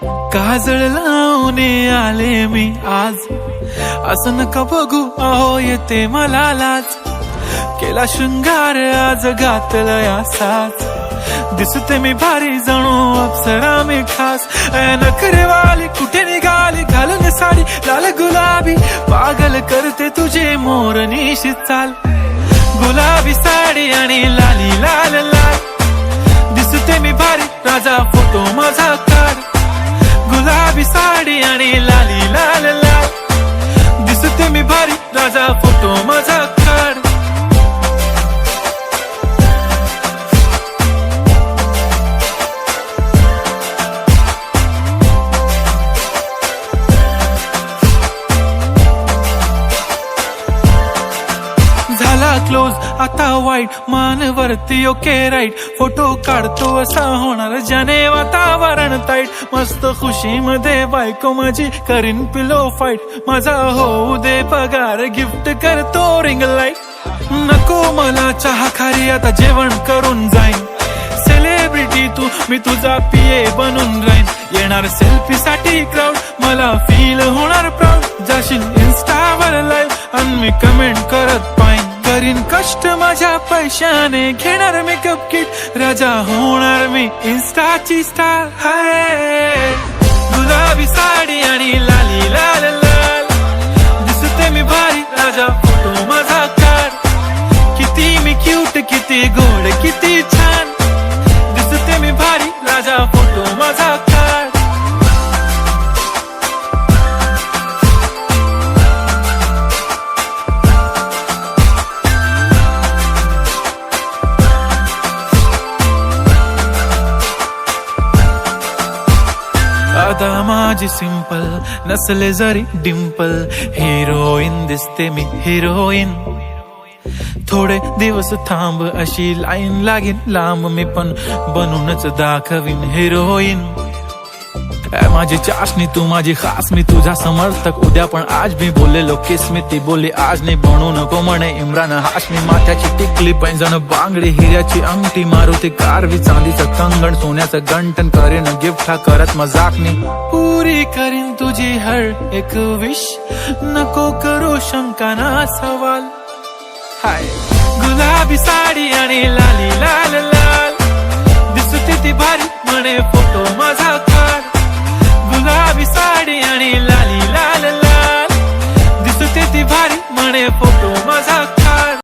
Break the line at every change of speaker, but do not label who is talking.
काजळ लावून आले मी आज, असं नका बघू अहो येते मला लाज. केला शृंगार आज घातलं असाच, दिसते मी भारी जणू अप्सरा मी खास. नखरेवाली कुठे निघाली घालून साडी लाल गुलाबी, पागल करते तुझे मोरनीशी चाल. गुलाबी साडी आणि लाली लाल लाल, दिसते मी भारी राजा फोटो माझा काढ. गुलाबी साडी आणि लाली लाल लाल, दिसते मी भारी राजा फोटो माझा काढ. झाला क्लोज आता वाईट, मान वरती ओके राईट. फोटो काढतो असा होणार ज्याने वातावरण ताईट. मस्त खुशी मध्ये बायको माझी करीन पिलो फाईट. माझा होऊ दे पगार गिफ्ट करतो रिंग लाईट. नको मला चहा खारी आता जेवण करून जाईन. सेलिब्रिटी तू मी तुझा पिये बनून राहीन. येणार सेल्फी साठी क्राऊड मला फील होणार प्राऊड. जाशील इन्स्टावर लाईव्ह आणि मी कमेंट करत पाईन. करीन कष्ट माझ्या पैशाने घेणार मेकअप किट. राजा होणार मी इन्स्टाची स्टार. हाय गुलाबी साडी आणि लाली लाल लाल, दिसते मी भारी राजा फोटो माझा काढ. किती मी क्यूट किती गोड किती छान, दिसते मी भारी राजा फोटो माझा काढ. आता माझी सिंपल नसले जरी डिंपल, हिरोईन दिसते मी हिरोईन. थोडे दिवस थांब अशी लाईन लागेल लांब, मी पण बनूनच दाखवीन हिरोईन. माझी चाशनी तू माझी खास, मी तुझा समर्थक उद्या पण आज. मी बोललेलो किस मी ती बोलली आज नाही. बनू नको म्हणे इम्रान हाशमी. माथ्याची टिकली पैंजण बांगडी हिऱ्याची अंगठी, मारुती कारवी चांदीचं कंगण सोन्याचं गंटन. करेन गिफ्ट हा करत मजाकनी, पुरी करीन तुझी हर एक विश. नको करू शंका ना सवाल. हाय गुलाबी साडी आणि लाली लाल लाल, दिसते ती भारी म्हणे फोटो माझा काढ. गुलाबी साडी आणि लाली लाल लाल, दिसते ती भारी म्हणे फोटो माझा